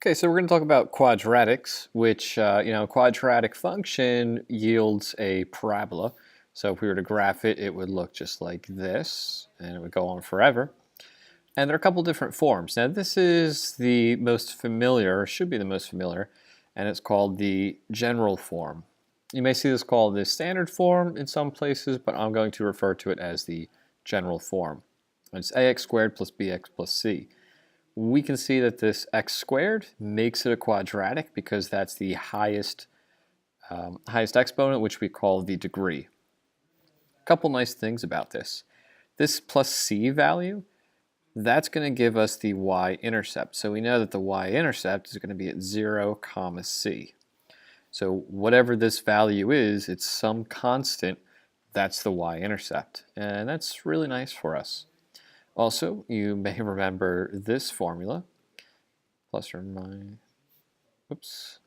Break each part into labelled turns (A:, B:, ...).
A: Okay, so we're going to talk about quadratics, which, quadratic function yields a parabola. So if we were to graph it, it would look just like this, and it would go on forever. And there are a couple different forms. Now, this is the most familiar, or should be the most familiar, and it's called the general form. You may see this called the standard form in some places, but I'm going to refer to it as the general form. It's ax squared plus bx plus c. We can see that this x squared makes it a quadratic because that's the highest exponent, which we call the degree. A couple nice things about this. This plus c value, that's going to give us the y-intercept. So we know that the y-intercept is going to be at 0, c. So whatever this value is, it's some constant, that's the y-intercept. And that's really nice for us. Also, you may remember this formula, plus or minus, oops.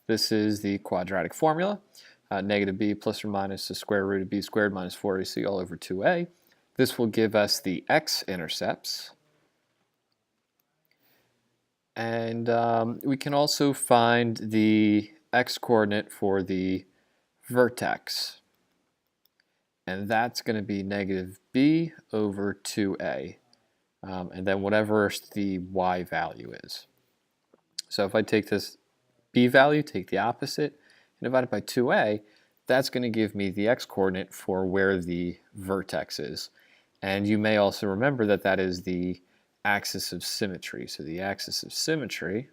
A: This is the quadratic formula, negative b plus or minus the square root of b squared minus 4ac all over 2a. This will give us the x-intercepts. And we can also find the x-coordinate for the vertex. And that's going to be negative b over 2a. And then whatever the y value is. So if I take this b value, take the opposite, and divide it by 2a, that's going to give me the x-coordinate for where the vertex is. And you may also remember that that is the axis of symmetry. So the axis of symmetry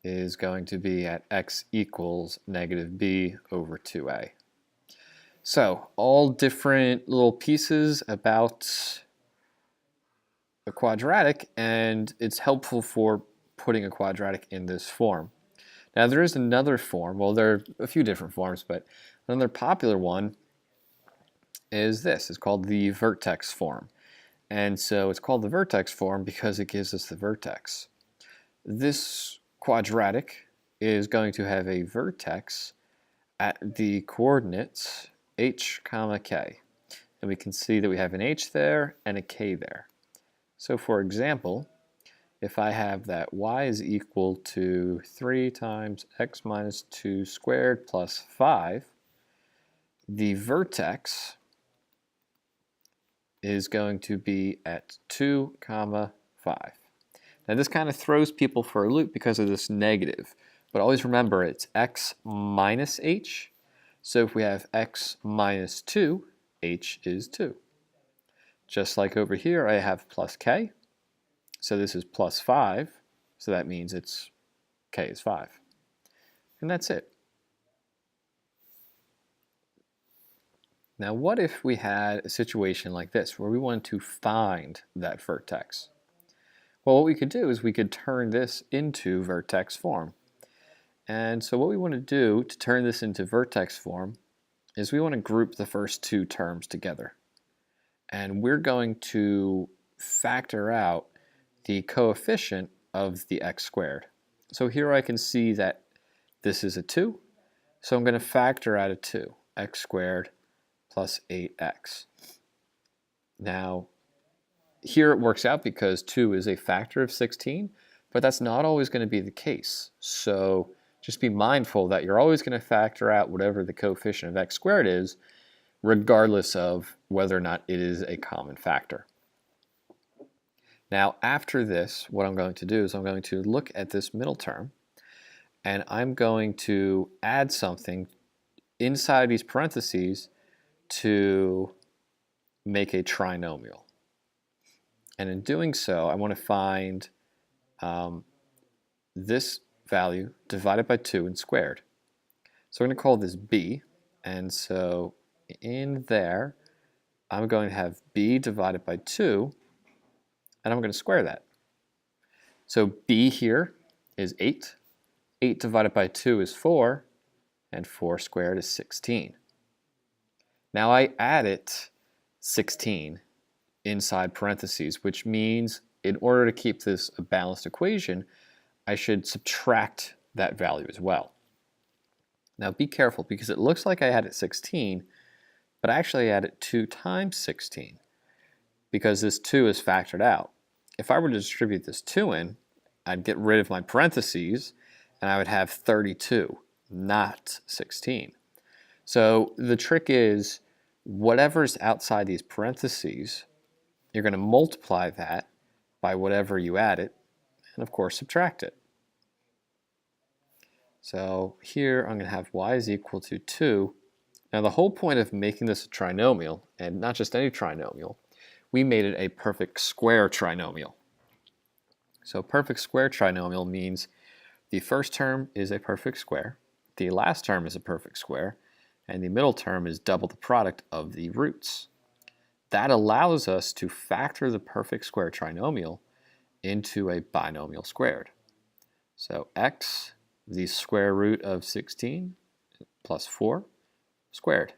A: is going to be at x equals negative b over 2a. So all different little pieces about a quadratic, and it's helpful for putting a quadratic in this form. Now there is another form, well there are a few different forms, but another popular one is this. It's called the vertex form. And so it's called the vertex form because it gives us the vertex. This quadratic is going to have a vertex at the coordinates h, k. And we can see that we have an h there and a k there. So for example, if I have that y is equal to 3 times x minus 2 squared plus 5, the vertex is going to be at 2, 5. Now this kind of throws people for a loop because of this negative, but always remember it's x minus h. So if we have x minus 2, h is 2. Just like over here, I have plus k. So this is plus 5. So that means it's k is 5. And that's it. Now what if we had a situation like this where we wanted to find that vertex? Well, what we could do is we could turn this into vertex form. And so what we want to do to turn this into vertex form is we want to group the first two terms together. And we're going to factor out the coefficient of the x squared. So here I can see that this is a 2, so I'm going to factor out a 2, x squared plus 8x. Now, here it works out because 2 is a factor of 16, but that's not always going to be the case. So just be mindful that you're always going to factor out whatever the coefficient of x squared is, regardless of whether or not it is a common factor. Now, after this, what I'm going to do is I'm going to look at this middle term, and I'm going to add something inside these parentheses to make a trinomial. And in doing so, I want to find this value divided by 2 and squared. So I'm going to call this b, and so in there, I'm going to have b divided by 2, and I'm going to square that. So b here is 8. 8 divided by 2 is 4, and 4 squared is 16. Now I added 16 inside parentheses, which means in order to keep this a balanced equation, I should subtract that value as well. Now be careful because it looks like I added 16, but actually I added 2 times 16 because this 2 is factored out. If I were to distribute this 2 in, I'd get rid of my parentheses and I would have 32, not 16. So the trick is whatever's outside these parentheses, you're going to multiply that by whatever you added and of course subtract it. So here I'm going to have y is equal to 2. Now the whole point of making this a trinomial, and not just any trinomial, we made it a perfect square trinomial. So perfect square trinomial means the first term is a perfect square, the last term is a perfect square, and the middle term is double the product of the roots. That allows us to factor the perfect square trinomial into a binomial squared. So x, the square root of 16 plus 4 squared.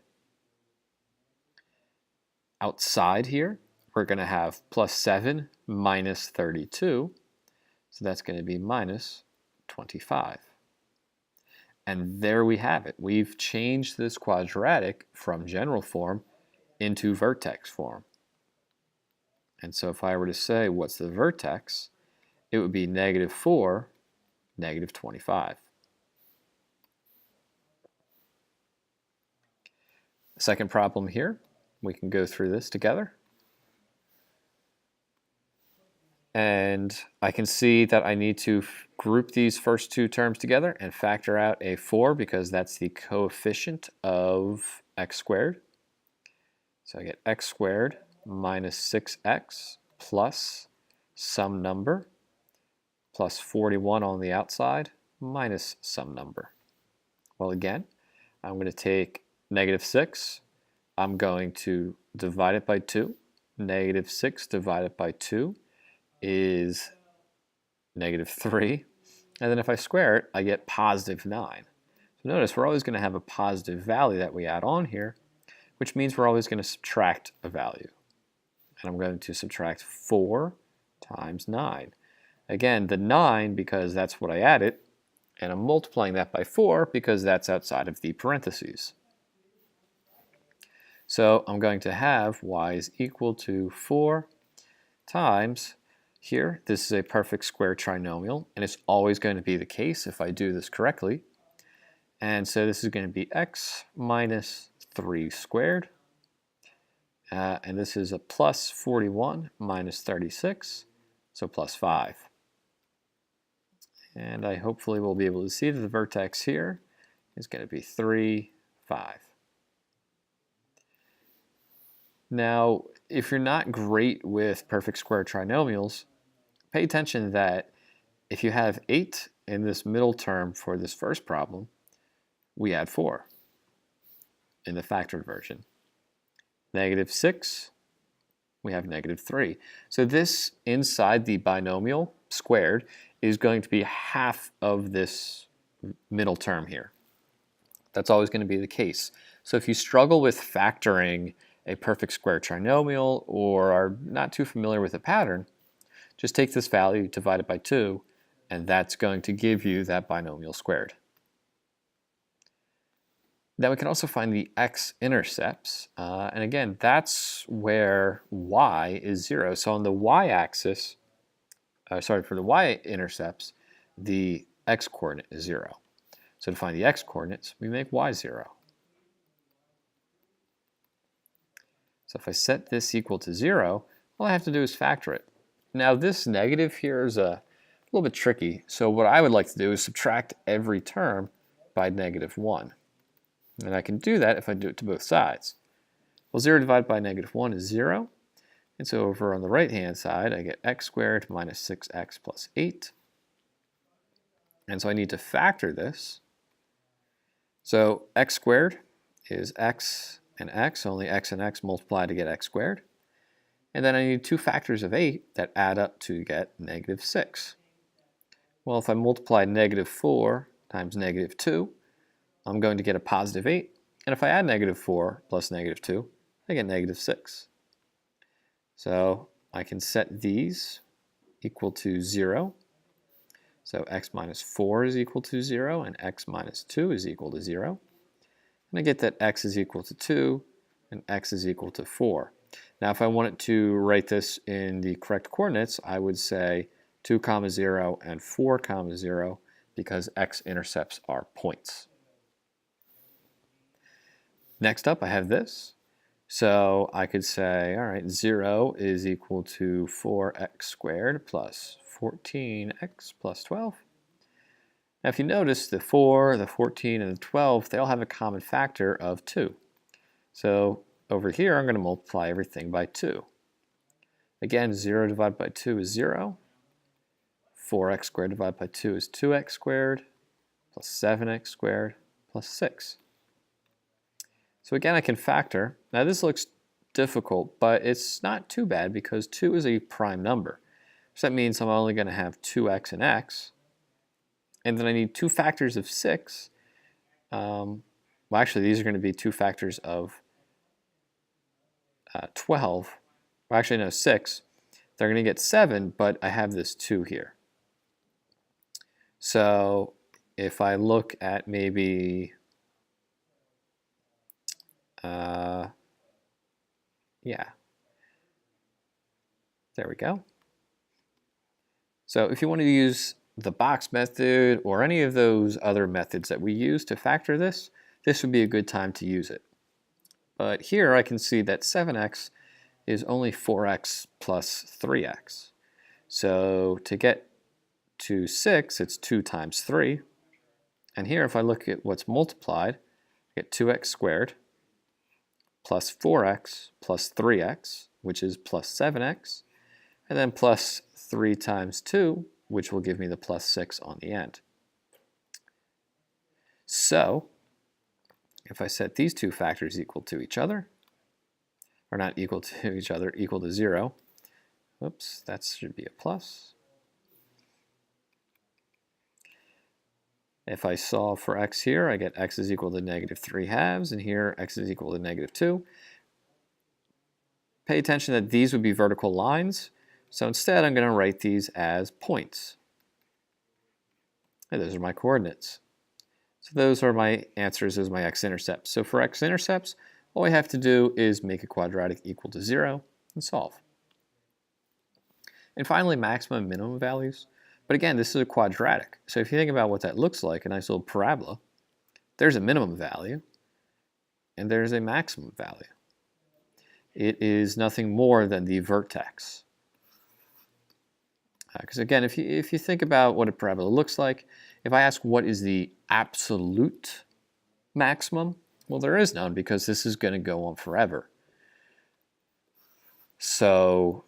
A: Outside here, we're going to have plus 7 minus 32, so that's going to be minus 25. And there we have it. We've changed this quadratic from general form into vertex form. And so if I were to say what's the vertex, it would be -4, -25. Second problem here, we can go through this together. And I can see that I need to group these first two terms together and factor out a 4 because that's the coefficient of x squared. So I get x squared minus 6x plus some number plus 41 on the outside minus some number. Well, again, I'm going to take -6. I'm going to divide it by 2. -6 divided by 2 is -3. And then if I square it, I get +9. So notice we're always going to have a positive value that we add on here, which means we're always going to subtract a value. And I'm going to subtract 4 times 9. Again, the 9 because that's what I added, and I'm multiplying that by 4 because that's outside of the parentheses. So I'm going to have y is equal to 4 times, here, this is a perfect square trinomial, and it's always going to be the case if I do this correctly. And so this is going to be x minus 3 squared. And this is a plus 41 minus 36, so plus 5. And I hopefully will be able to see that the vertex here is going to be 3, 5. Now, if you're not great with perfect square trinomials, pay attention that if you have 8 in this middle term for this first problem, we add 4 in the factored version. -6, we have -3. So this inside the binomial squared is going to be half of this middle term here. That's always going to be the case. So if you struggle with factoring a perfect square trinomial or are not too familiar with the pattern, just take this value, divide it by 2, and that's going to give you that binomial squared. Now we can also find the x-intercepts, and again, that's where y is 0. So on the y-axis, for the y-intercepts, the x-coordinate is 0. So to find the x-coordinates, we make y 0. So if I set this equal to 0, all I have to do is factor it. Now this negative here is a little bit tricky, so what I would like to do is subtract every term by -1. And I can do that if I do it to both sides. Well, 0 divided by -1 is 0. And so over on the right-hand side, I get x squared minus 6x plus 8. And so I need to factor this. So x squared is x and x, only x and x multiply to get x squared. And then I need 2 factors of 8 that add up to get -6. Well, if I multiply -4 times -2, I'm going to get a +8. And if I add -4 plus -2, I get -6. So I can set these equal to 0. So x minus 4 is equal to 0, and x minus 2 is equal to 0. And I get that x is equal to 2, and x is equal to 4. Now if I wanted to write this in the correct coordinates, I would say 2, 0, and 4, 0, because x-intercepts are points. Next up, I have this. So I could say, all right, 0 is equal to 4x squared plus 14x plus 12. Now if you notice, the 4, the 14, and the 12, they all have a common factor of 2. So over here, I'm going to multiply everything by 2. Again, 0 divided by 2 is 0. 4x squared divided by 2 is 2x squared, plus 7x squared, plus 6. So again, I can factor. Now this looks difficult, but it's not too bad because 2 is a prime number. So that means I'm only going to have 2x and x. And then I need 2 factors of 6. Well, actually, these are going to be 2 factors of 12. Well, actually, no, 6. They're going to get 7, but I have this 2 here. So if I look at maybe, yeah, there we go. So if you want to use the box method or any of those other methods that we use to factor this, this would be a good time to use it. But here I can see that 7x is only 4x plus 3x. So to get to 6, it's 2 times 3. And here if I look at what's multiplied, I get 2x squared plus 4x plus 3x, which is plus 7x, and then plus 3 times 2, which will give me the plus 6 on the end. So if I set these two factors equal to each other, or not equal to each other, equal to 0, oops, that should be a plus. If I solve for x here, I get x is equal to negative 3 halves, and here x is equal to negative 2. Pay attention that these would be vertical lines, so instead I'm going to write these as points. And those are my coordinates. So those are my answers as my x-intercepts. So for x-intercepts, all we have to do is make a quadratic equal to 0 and solve. And finally, maximum and minimum values. But again, this is a quadratic. So if you think about what that looks like, a nice little parabola, there's a minimum value and there's a maximum value. It is nothing more than the vertex. Because again, if you think about what a parabola looks like, if I ask what is the absolute maximum, well, there is none because this is going to go on forever. So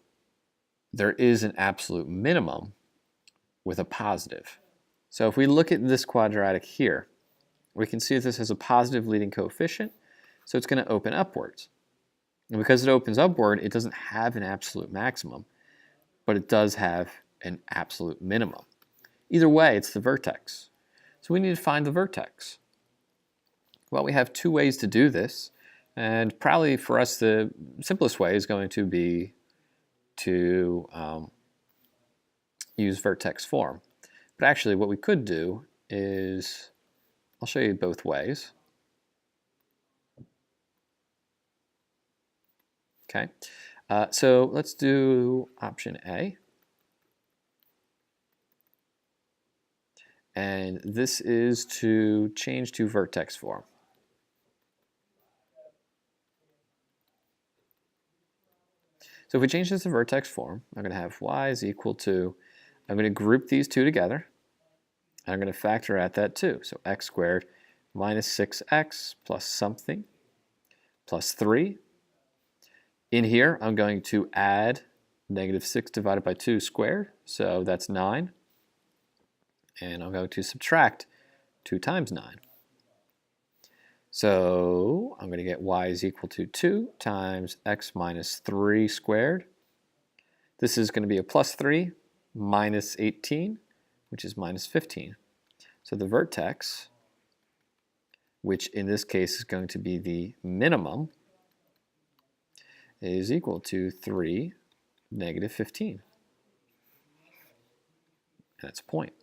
A: there is an absolute minimum with a positive. So if we look at this quadratic here, we can see that this has a positive leading coefficient, so it's going to open upwards. And because it opens upward, it doesn't have an absolute maximum, but it does have an absolute minimum. Either way, it's the vertex. So we need to find the vertex. Well, we have two ways to do this, and probably for us the simplest way is going to be to use vertex form. But actually what we could do is, I'll show you both ways. Okay, so let's do option A. And this is to change to vertex form. So if we change this to vertex form, I'm going to have y is equal to, I'm going to group these two together, and I'm going to factor out that 2. So x squared minus 6x plus something plus 3. In here, I'm going to add negative 6 divided by 2 squared, so that's 9. And I'm going to subtract 2 times 9. So I'm going to get y is equal to 2 times x minus 3 squared. This is going to be a plus 3 minus 18, which is minus 15. So the vertex, which in this case is going to be the minimum, is equal to 3, negative 15. That's a point.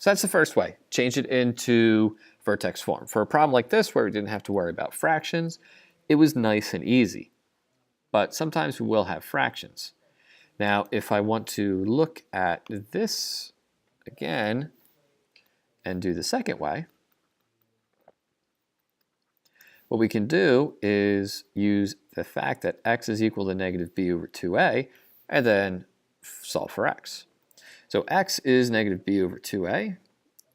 A: So that's the first way. Change it into vertex form. For a problem like this where we didn't have to worry about fractions, it was nice and easy. But sometimes we will have fractions. Now, if I want to look at this again and do the second way, what we can do is use the fact that x is equal to negative b over 2a and then solve for x. So x is negative b over 2a.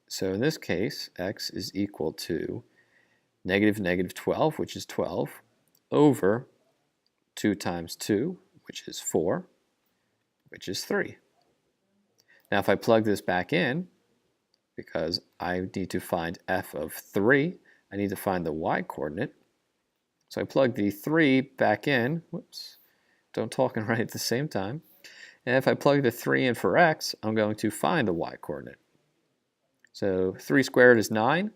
A: So in this case, x is equal to negative 12, which is 12, over 2 times 2, which is 4, which is 3. Now if I plug this back in, because I need to find f of 3, I need to find the y-coordinate. So I plug the 3 back in. Whoops, don't talk and write at the same time. And if I plug the 3 in for x, I'm going to find the y-coordinate. So 3 squared is 9,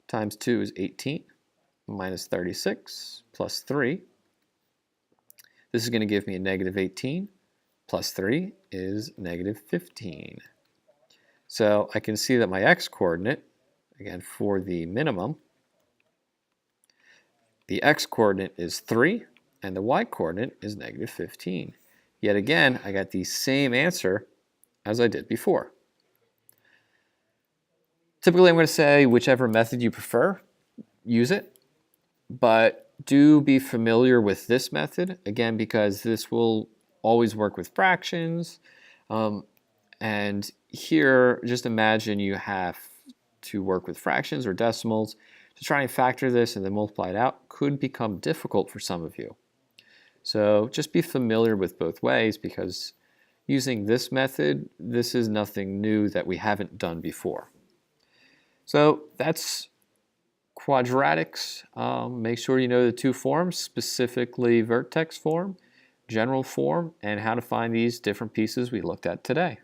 A: times 2 is 18, minus 36, plus 3. This is going to give me a negative 18, plus 3 is negative 15. So I can see that my x-coordinate, again for the minimum, the x-coordinate is 3, and the y-coordinate is negative 15. Yet again, I got the same answer as I did before. Typically, I'm going to say whichever method you prefer, use it. But do be familiar with this method, again, because this will always work with fractions. And here, just imagine you have to work with fractions or decimals. To try and factor this and then multiply it out could become difficult for some of you. So just be familiar with both ways, because using this method, this is nothing new that we haven't done before. So that's quadratics. Make sure you know the two forms, specifically vertex form, general form, and how to find these different pieces we looked at today.